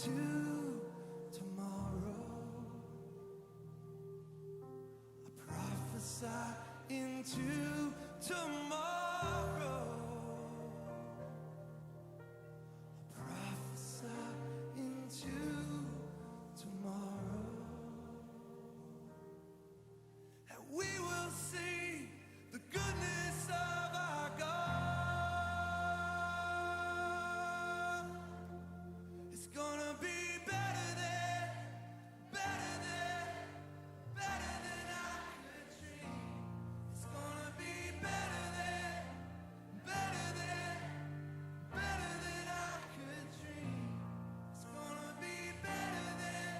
into tomorrow. I prophesy into tomorrow. I prophesy into tomorrow. And we will see the goodness of our God. It's gonna be better than I could dream. It's gonna be better than I could dream. It's gonna be better than I could dream. It's gonna be better than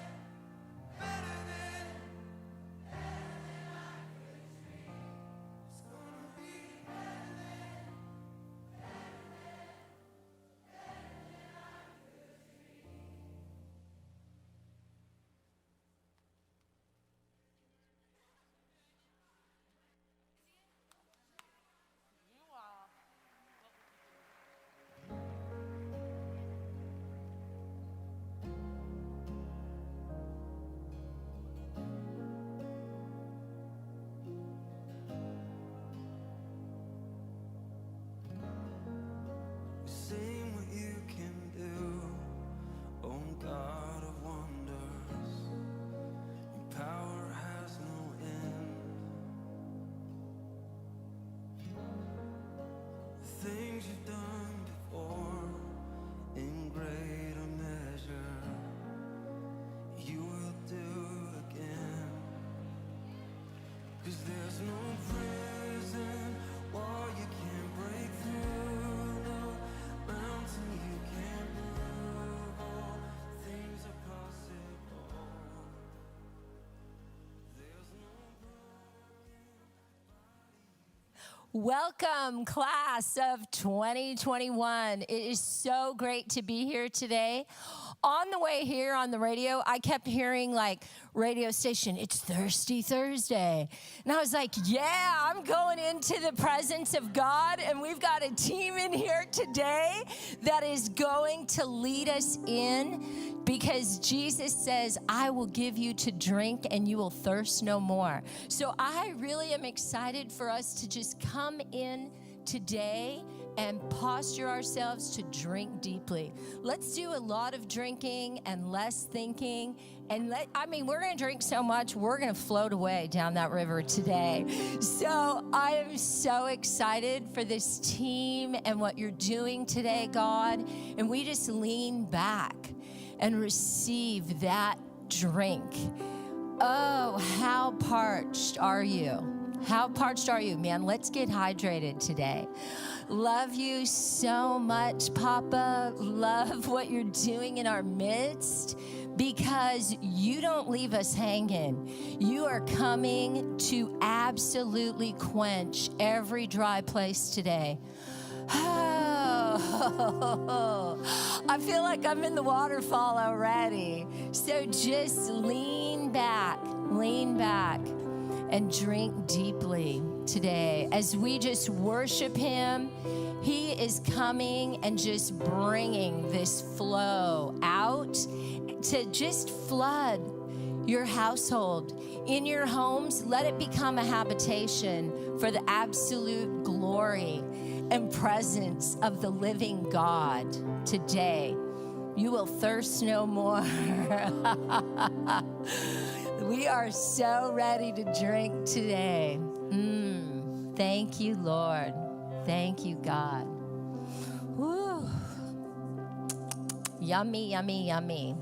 sing what you can do, oh God of wonders. Your power has no end. The things you've done before, in greater measure, you will do again. 'Cause there's no prison wall you can't break through, no mountain you can't move. All things are possible. There's no Welcome, class of 2021. It is so great to be here today. On the way here on the radio, I kept hearing like radio station, it's Thirsty Thursday. And I was like, yeah, I'm going into the presence of God. And we've got a team in here today that is going to lead us in, because Jesus says, I will give you to drink and you will thirst no more. So I really am excited for us to just come in today and posture ourselves to drink deeply. Let's do a lot of drinking and less thinking. And we're going to drink so much, we're going to float away down that river today. So I am so excited for this team and what you're doing today, God. And we just lean back and receive that drink. Oh, how parched are you? How parched are you, man? Let's get hydrated today. Love you so much, Papa. Love what you're doing in our midst, because you don't leave us hanging. You are coming to absolutely quench every dry place today. Oh, I feel like I'm in the waterfall already. So just lean back, and drink deeply today. As we just worship him, he is coming and just bringing this flow out to just flood your household. In your homes, let it become a habitation for the absolute glory and presence of the living God today. You will thirst no more. We are so ready to drink today. Thank you, Lord. Thank you, God. Woo. Yummy, yummy, yummy.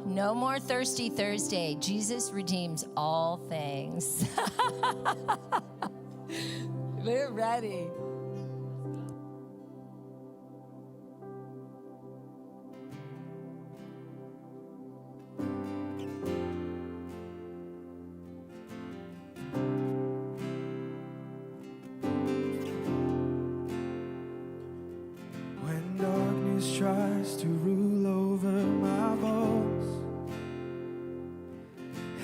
No more Thirsty Thursday. Jesus redeems all things. We're ready. When darkness tries to rule over my bones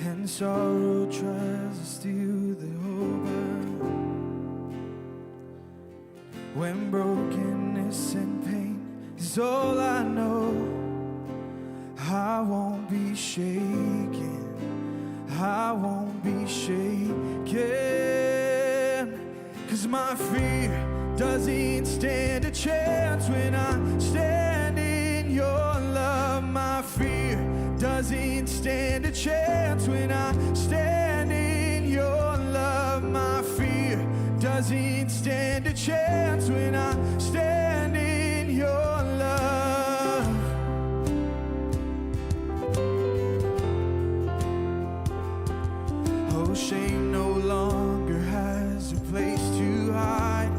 and sorrow tries to steal the hope I, when brokenness and pain is all I know, be shaken. I won't be shaken. 'Cause my fear doesn't stand a chance when I stand in your love. My fear doesn't stand a chance when I stand in your love. My fear doesn't stand a chance when I stand in your love. Oh, shame no longer has a place to hide.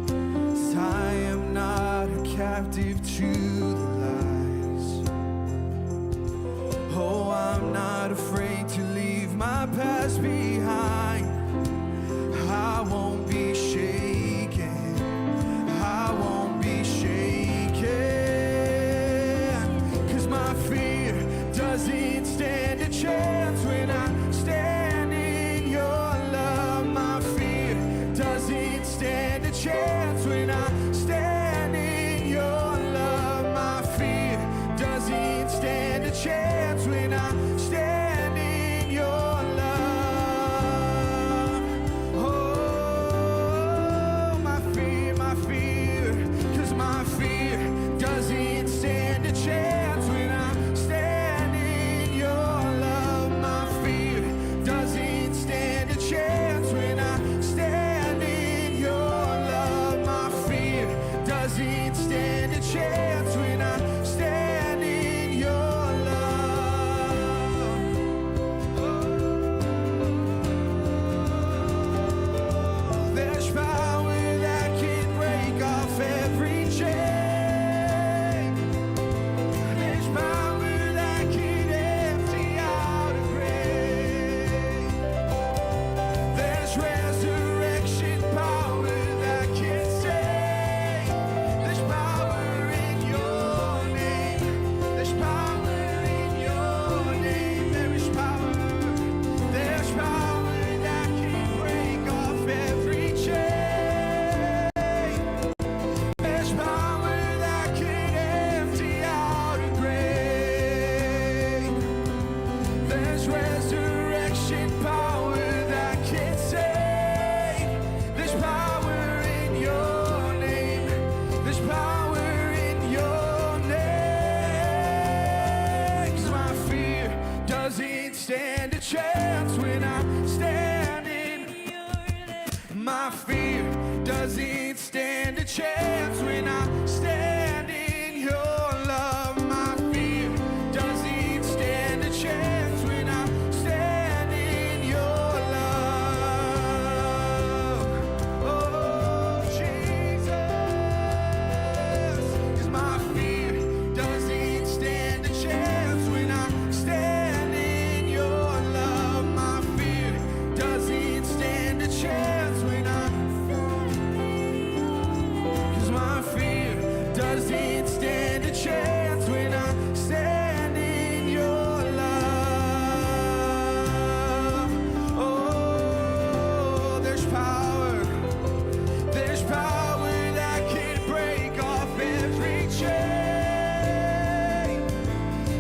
'Cause I am not a captive to the lies. Oh, I'm not afraid to leave my past behind. I won't be shaken. I won't be shaken. 'Cause my fear doesn't stand a chance when I stand in your love. My fear doesn't stand a chance when I stand in your love. My fear doesn't stand a chance when I stand in your love. Oh, my fear, 'cause my fear doesn't stand a chance when I stand in your love. My fear doesn't stand a chance when I stand in your love. My fear doesn't stand a chance when I stand in your love. There's power that can break off every chain. There's power that can empty out a grave. There's resurrection power that can save. There's power in your name. There's power in your name. There is power. There's power that can break off every chain. There's power that can empty out a grave. There's resurrection power that can save. There's power in your name. There's power in your name. 'Cause my fear doesn't stand a chance when I stand in. My fear doesn't stand a chance when I stand in your love. My fear doesn't stand a chance when I stand in your love. Oh, Jesus. 'Cause my fear doesn't stand a chance when I stand in your love. My fear doesn't stand a chance when I my fear doesn't stand a chance when I stand in your love. Oh, there's power. There's power that can break off every chain.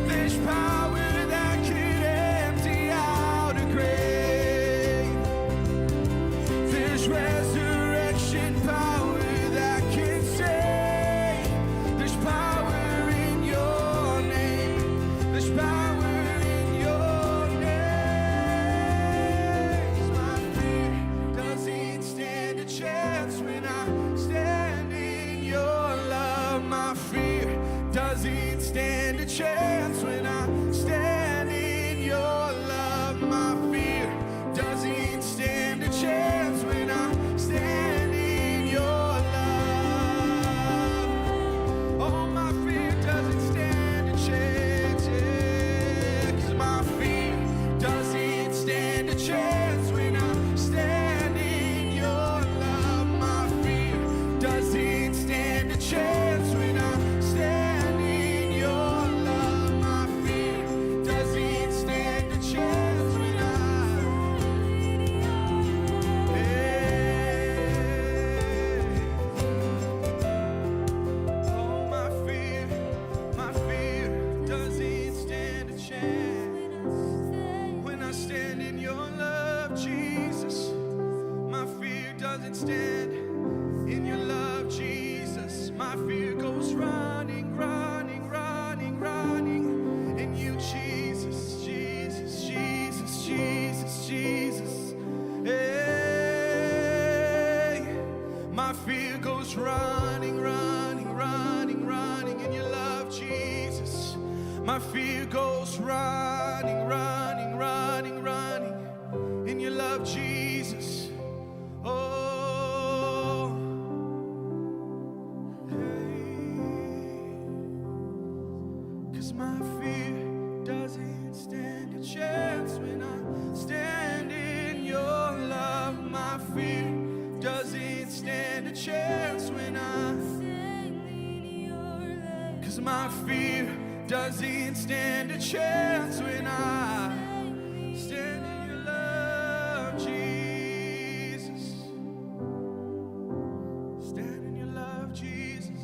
There's power that can empty out a grave. There's resurrection power that can save. There's power in your name. There's power in your name. 'Cause my fear doesn't stand a chance when I stand in your love. My fear doesn't stand a chance when I stand in your love. My fear doesn't stand a chance when I stand in your love. Oh, my fear doesn't stand a chance, yeah. 'Cause my fear doesn't stand a chance when I stand in your love. My fear doesn't stand a chance when I stand in your love. My fear doesn't stand a chance when I Oh, my fear doesn't doesn't stand in your love, Jesus. My fear goes running, running, running, running in you, Jesus, Jesus, Jesus, Jesus, Jesus. Hey, my fear goes running, running, running, running in your love, Jesus. My fear goes running, running, running, running in your love, Jesus. Oh, hey, 'cause my fear doesn't stand a chance when I stand in your love. My fear doesn't stand a chance when I stand in your love. 'Cause my fear doesn't stand a chance when I stand in your love, Jesus. Stand in your love, Jesus.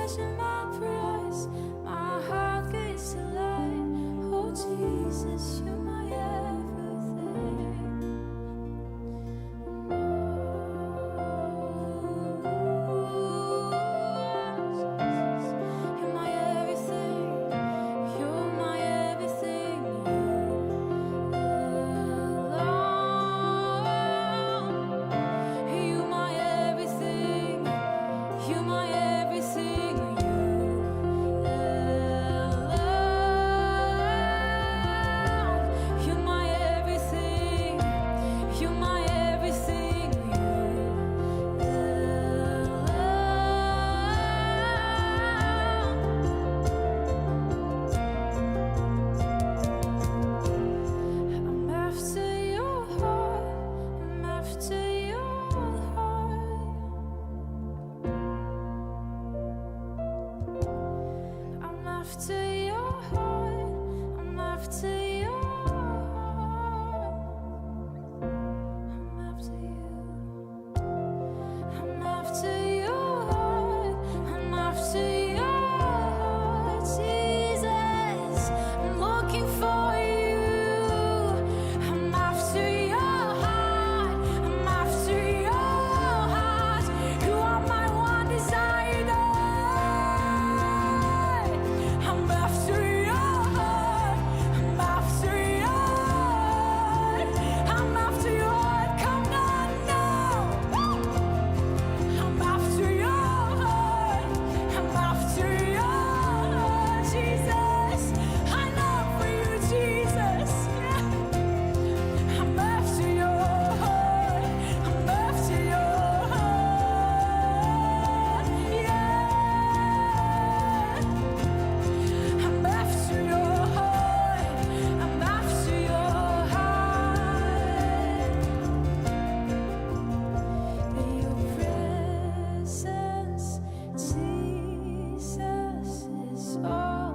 treasure, my prize, my heart gives to light. Oh Jesus, you're my everything. You're my everything. You're my everything. You alone. You're my everything. You're my everything. You alone. You're my everything. You're my everything. You alone. I'm after your heart. I'm after your heart. I'm after your heart. I'm after your heart. I'm after you. I'm after your heart. I'm after your heart. Jesus, I'm looking for you. I'm after your heart. I'm after your heart. You are my one desire, Lord. I'm after your heart. I'm after your heart. I'm after your heart. Come on now. I'm after your heart. I'm after your heart, Jesus. I long for you, Jesus. Yeah. I'm after your heart. I'm after your heart. Yeah. I'm after your heart. I'm after your heart. Your presence, Jesus, is all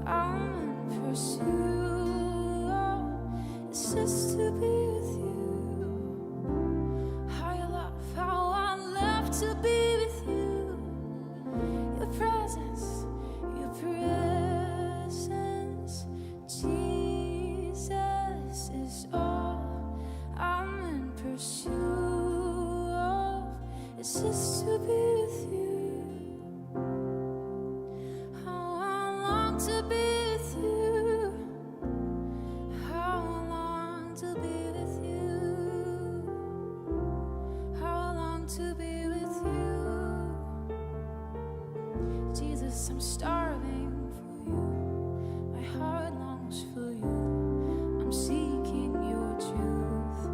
I'm in pursuit of. It's just to be with you. How I love to be with you. Your presence, Jesus, is all I'm in pursuit of. It's just to be with you. How I long to be with you. How I long to be with you. How I long to be with you. Jesus, I'm starving for you. My heart longs for you. I'm seeking your truth.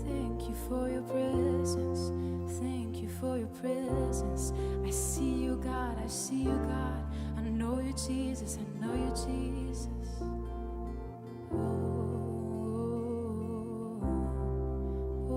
Thank you for your presence. Thank you for your presence. I see you, God. I see you, God. I know you, Jesus. I know you, Jesus. Oh, oh, oh.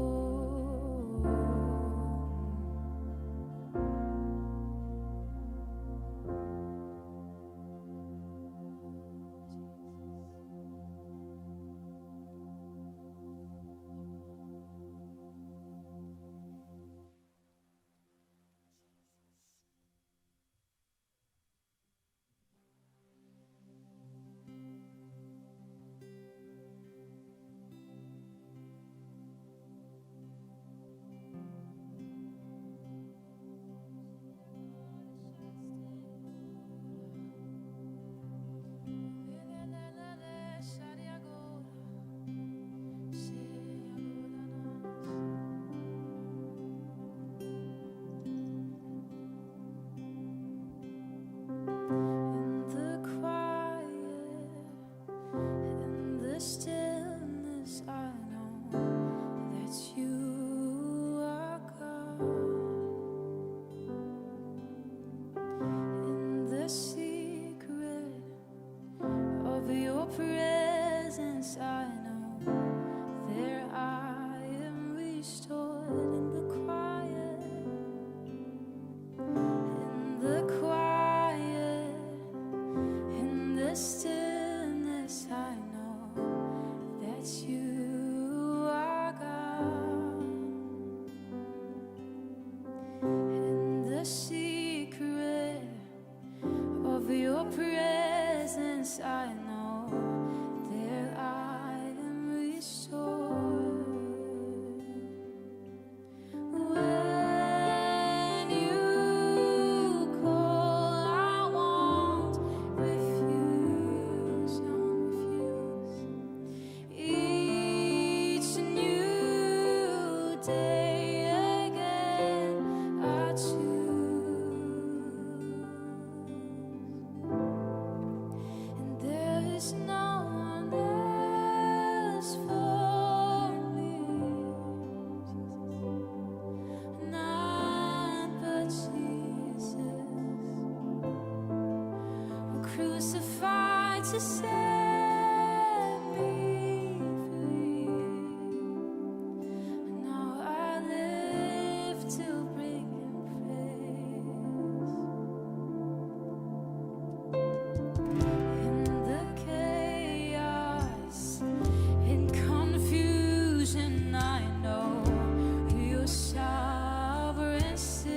yes, I know that I am restored. When you call, I won't refuse, Each new day again, I choose. And there is no one else for me, none but Jesus, crucified to set me free. Now I live to bring Him praise. In the chaos, in confusion, I know You're sovereign still.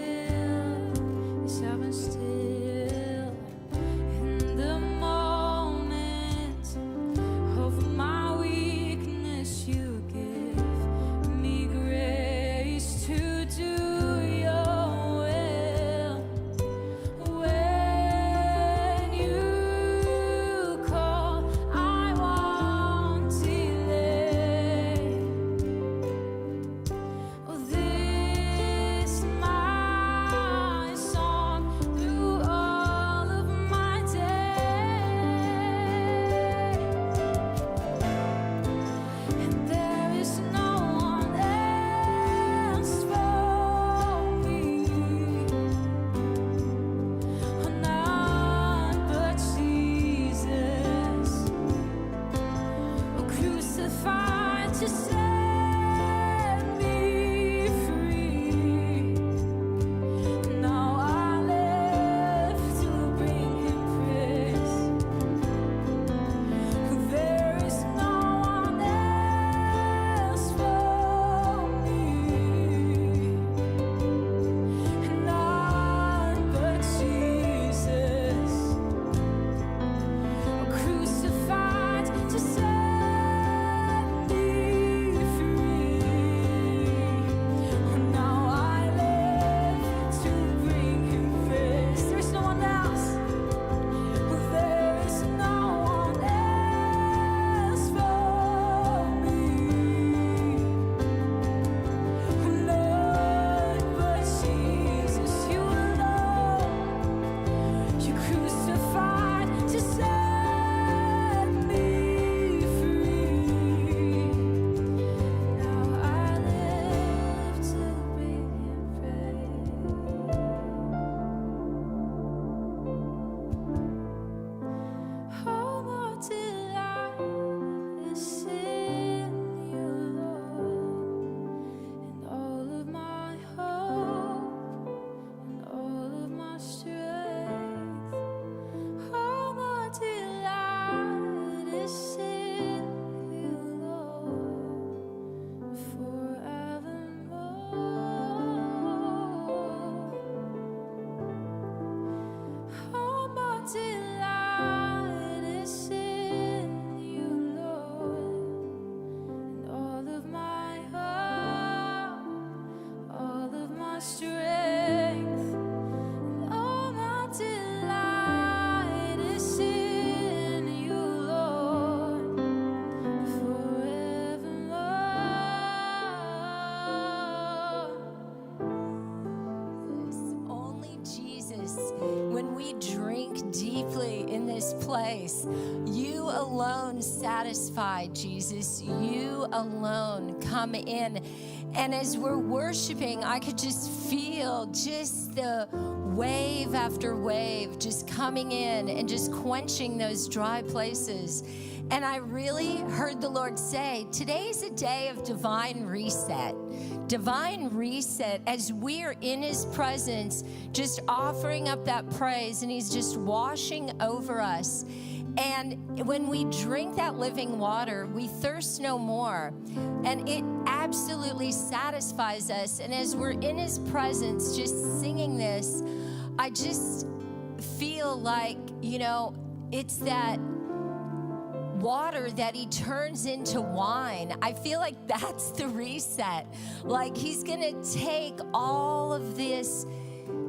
In the moment of my weakness, You give me grace to do Your will. When You call, I won't delay. Oh, this my song through all of my days. And there is no one else for me, none but Jesus, crucified to set me free. Now I live to bring Him praise. There is no one else for me, none but Jesus, crucified to set me free. Now I live to bring Him praise. There's no one else. There is no one else for me, none but Jesus. You alone, You crucified to set me free. Now I live to bring Him praise. Oh, what delight is in You, Lord, and all of my hope and all of my strength. Oh, what delight is in You, Lord, forevermore. Oh, my delight is in You, Lord, and all of my hope, all of my strength. Oh, my delight is in You, Lord, forevermore. It's only Jesus. When we drink deeply in this place, You alone satisfy, Jesus. You alone come in. And as we're worshiping, I could just feel just the wave after wave just coming in and just quenching those dry places. And I really heard the Lord say, today's a day of divine reset. Divine reset as we're in His presence, just offering up that praise, and He's just washing over us. And when we drink that living water, we thirst no more. And it absolutely satisfies us. And as we're in His presence, just singing this, I just feel like, it's that water that he turns into wine. I feel like that's the reset. Like he's gonna take all of this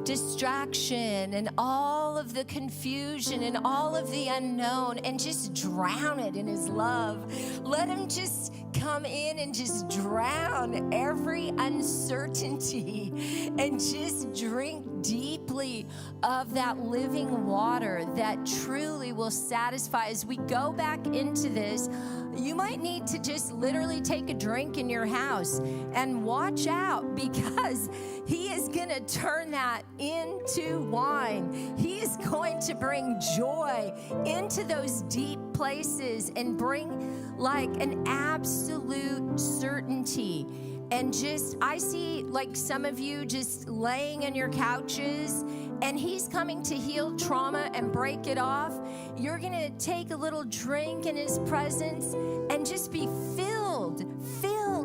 distraction and all of the confusion and all of the unknown and just drown it in his love. Let him just come in and just drown every uncertainty and just drink deeply of that living water that truly will satisfy. As we go back into this, you might need to just literally take a drink in your house and watch out, because he is going to turn that into wine. He is going to bring joy into those deep places and bring like an absolute certainty. And just, I see like some of you just laying in your couches, and he's coming to heal trauma and break it off. You're gonna take a little drink in his presence and just be filled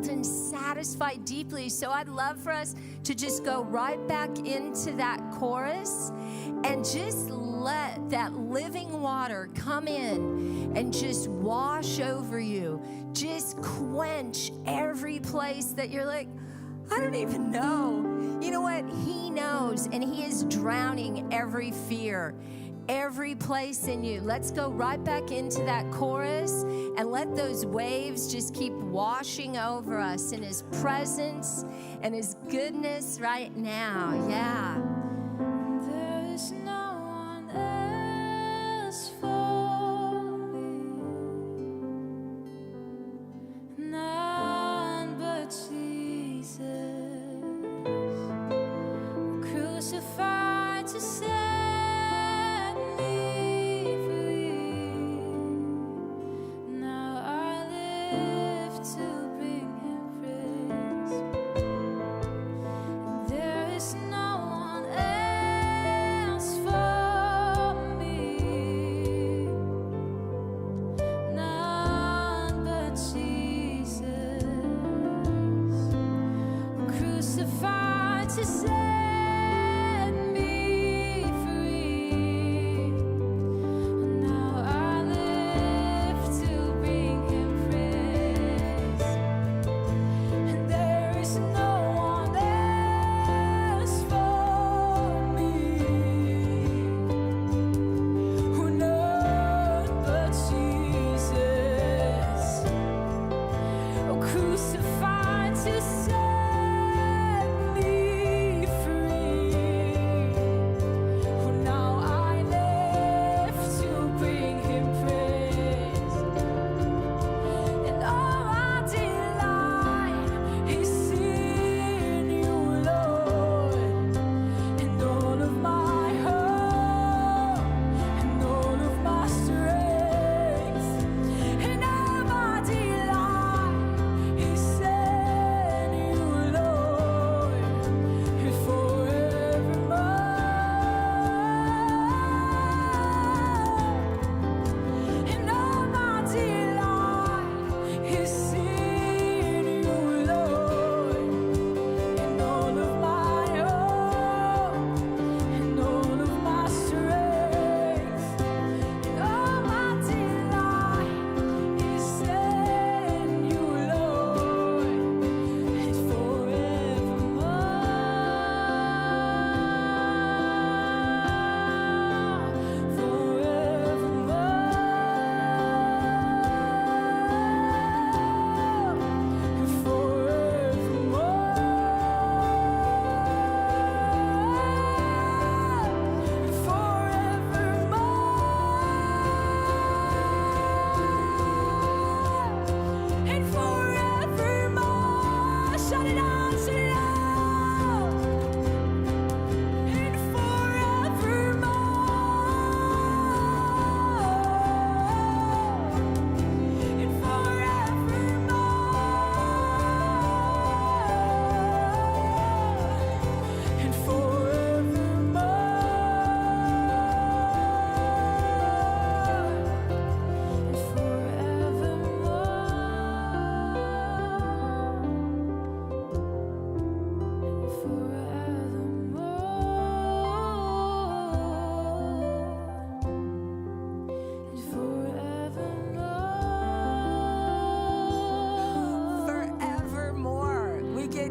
and satisfied deeply. So I'd love for us to just go right back into that chorus and just let that living water come in and just wash over you. Just quench every place that you're like, I don't even know. You know what? He knows, and he is drowning every fear, every place in you. Let's go right back into that chorus and let those waves just keep washing over us in his presence and his goodness right now. Yeah. There is no one else for me, none but Jesus, crucified to set me free. Now I live to bring him praise. There is no one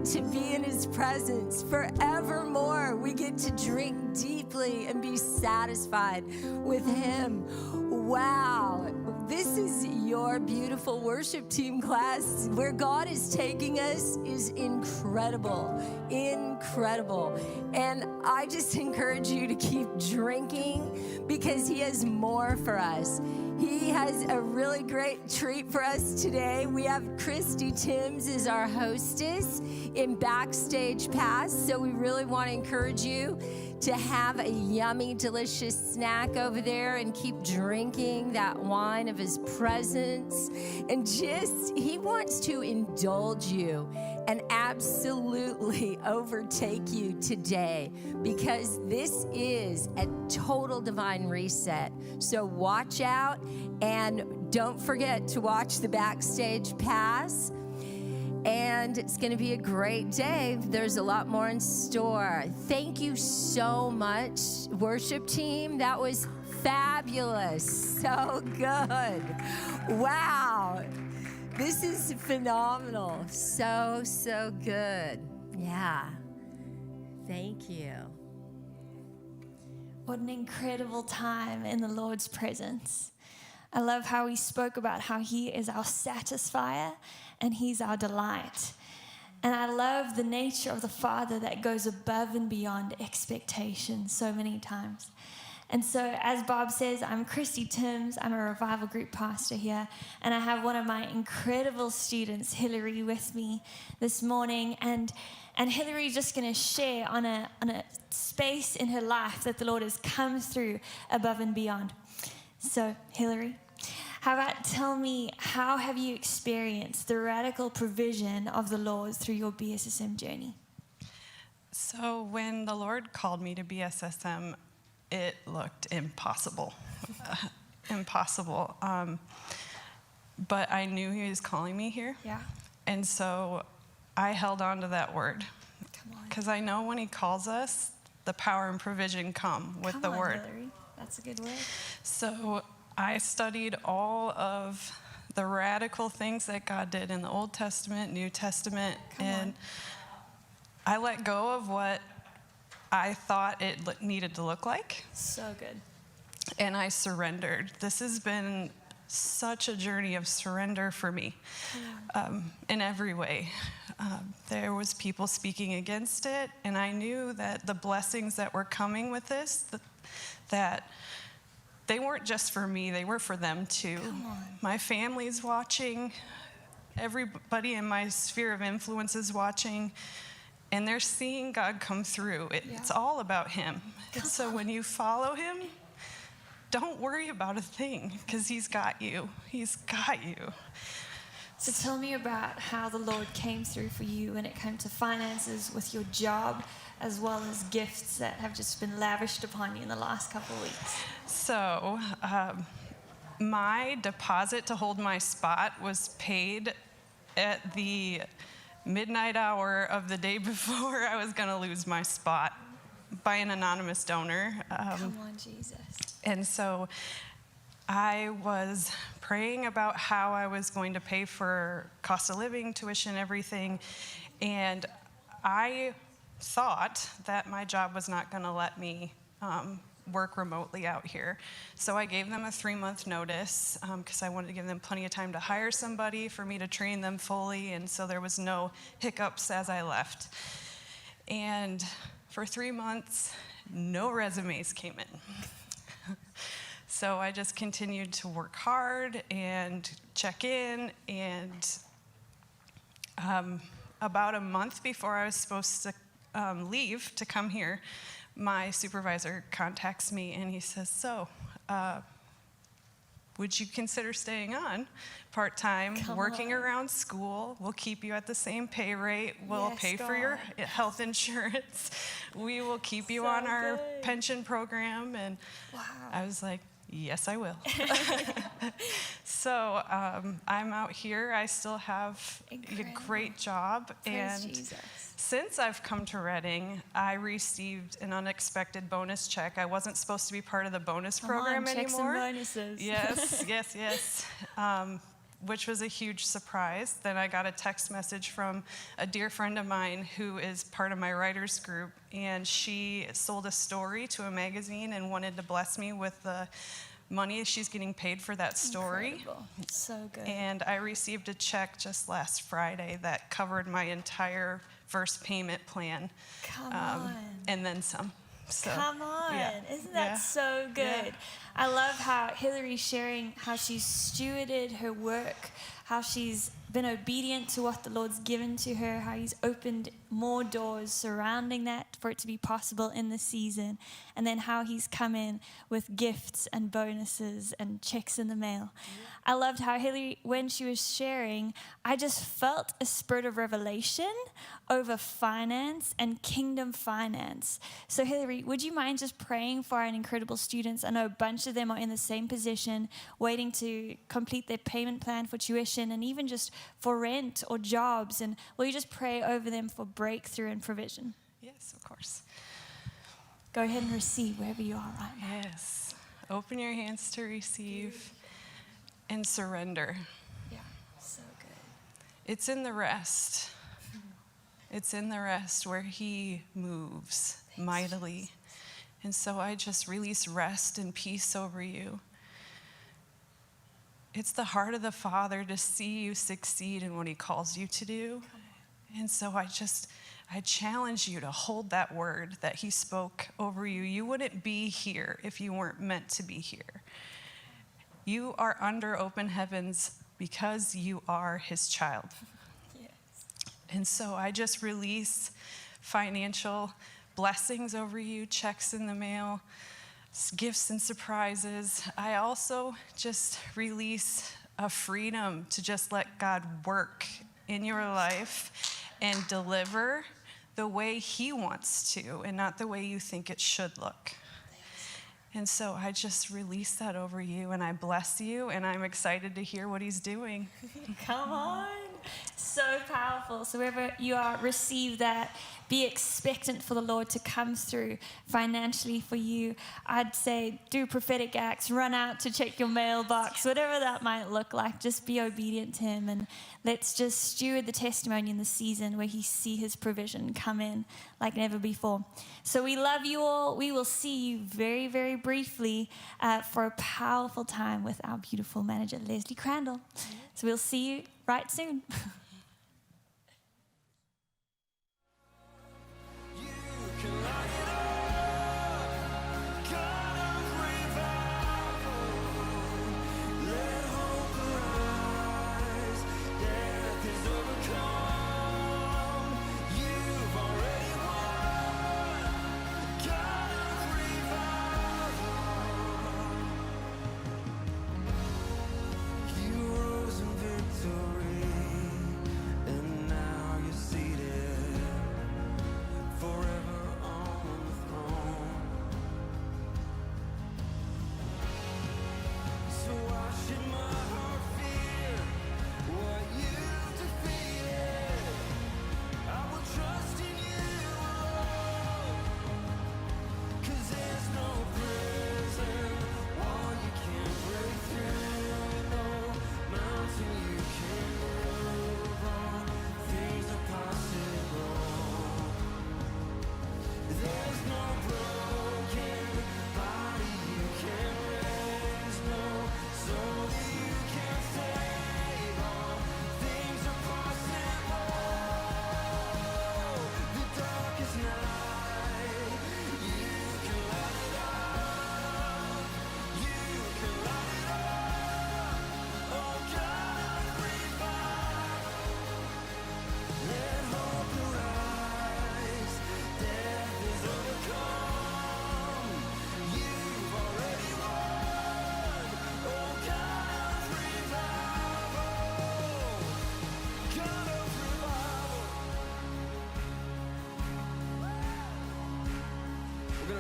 get to be in his presence forevermore. We get to drink deeply and be satisfied with him. Wow. This is your beautiful worship team class. Where God is taking us is incredible, incredible. And I just encourage you to keep drinking because he has more for us. He has a really great treat for us today. We have Christy Timms as our hostess in Backstage Pass. So we really want to encourage you to have a yummy, delicious snack over there and keep drinking that wine of his presence. And just, he wants to indulge you and absolutely overtake you today because this is a total divine reset. So watch out and don't forget to watch the Backstage Pass. And it's going to be a great day. There's a lot more in store. Thank you so much, worship team. That was fabulous. So good. Wow. This is phenomenal. So, so good. Yeah. Thank you. What an incredible time in the Lord's presence. I love how he spoke about how he is our satisfier and he's our delight. And I love the nature of the Father that goes above and beyond expectation so many times. And so, as Bob says, I'm Christy Timms. I'm a revival group pastor here. And I have one of my incredible students, Hillary, with me this morning. And Hillary's just going to share on a space in her life that the Lord has come through above and beyond. So, Hillary, how about tell me, how have you experienced the radical provision of the Lord through your BSSM journey? So when the Lord called me to BSSM, it looked impossible. Impossible. But I knew he was calling me here. Yeah. And so I held on to that word. Come on. Because I know when he calls us, the power and provision come with Come the on, word. Hillary. That's a good word. So I studied all of the radical things that God did in the Old Testament, New Testament, and I let go of what I thought it needed to look like. So good. And I surrendered. This has been such a journey of surrender for me in every way. There was people speaking against it, and I knew that the blessings that were coming with this, that they weren't just for me, they were for them too. My family's watching, everybody in my sphere of influence is watching, and they're seeing God come through. It's all about him. So when you follow him, don't worry about a thing, because he's got you. He's got you. So tell me about how the Lord came through for you when it came to finances with your job, as well as gifts that have just been lavished upon you in the last couple of weeks. So my deposit to hold my spot was paid at the midnight hour of the day before I was going to lose my spot by an anonymous donor. Come on, Jesus. And so I was praying about how I was going to pay for cost of living, tuition, everything. And I thought that my job was not going to let me work remotely out here. So I gave them a 3-month notice because I wanted to give them plenty of time to hire somebody for me to train them fully. And so there was no hiccups as I left. And for 3 months, no resumes came in. So I just continued to work hard and check in, and about a month before I was supposed to leave to come here, my supervisor contacts me and he says, so, would you consider staying on part-time, working around school? We'll keep you at the same pay rate. We'll pay for your health insurance. We will keep you on our pension program. And I was like, yes, I will. So I'm out here. I still have a great job. Praise and Jesus. Since I've come to Reading, I received an unexpected bonus check. I wasn't supposed to be part of the bonus program checks anymore. and bonuses. Yes. which was a huge surprise. Then I got a text message from a dear friend of mine who is part of my writers group, and she sold a story to a magazine and wanted to bless me with the money she's getting paid for that story. Incredible. So good. And I received a check just last Friday that covered my entire first payment plan. Come on. And then some. So, Come on. yeah. Isn't that Yeah. so good? Yeah. I love how Hillary's sharing how she's stewarded her work, how she's been obedient to what the Lord's given to her, how he's opened more doors surrounding that for it to be possible in the season, and then how he's come in with gifts and bonuses and checks in the mail. I loved how Hillary, when she was sharing, I just felt a spirit of revelation over finance and kingdom finance. So Hillary, would you mind just praying for our incredible students? I know a bunch of them are in the same position, waiting to complete their payment plan for tuition and even just for rent or jobs. And will you just pray over them for breakthrough and provision? Yes, of course. Go ahead and receive wherever you are right now. Yes. Open your hands to receive and surrender. Yeah, so good. It's in the rest. It's in the rest where he moves mightily. And so I just release rest and peace over you. It's the heart of the Father to see you succeed in what he calls you to do. And so I challenge you to hold that word that he spoke over you. You wouldn't be here if you weren't meant to be here. You are under open heavens because you are his child. Yes. And so I just release financial blessings over you, checks in the mail, gifts and surprises. I also just release a freedom to just let God work in your life and deliver the way he wants to and not the way you think it should look. And so I just release that over you, and I bless you, and I'm excited to hear what he's doing. Come on. So powerful. So wherever you are, receive that. Be expectant for the Lord to come through financially for you. I'd say do prophetic acts, run out to check your mailbox, whatever that might look like. Just be obedient to him, and let's just steward the testimony in the season where he see his provision come in like never before. So we love you all. We will see you very, very briefly for a powerful time with our beautiful manager, Leslie Crandall. So we'll see you right soon.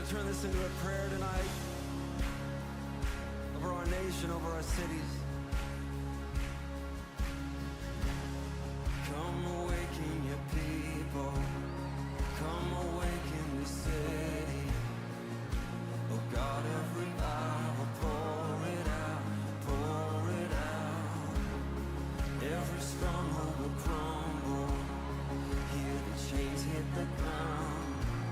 Turn this into a prayer tonight over our nation, over our cities.